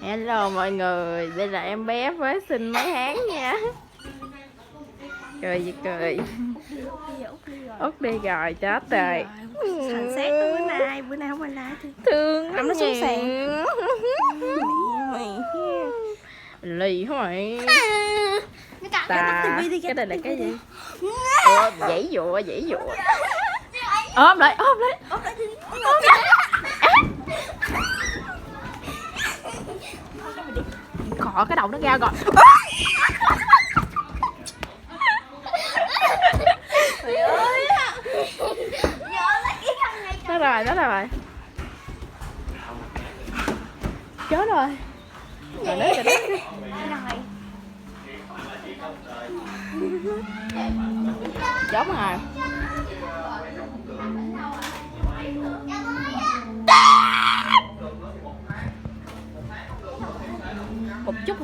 Hello mọi người, đây là em bé mới sinh mấy tháng nha. Cười gì cười. Út đi rồi, chết rồi. Sàn xét bữa nay không ai la thì Thương nó xuống sàn. Lì hả mày? Cái đây là cái gì? Dãy dụa. Ôm lại. Cọ cái đầu nó ra rồi. Nó rồi. Chết rồi. Rồi nói cho giống rồi. Một chút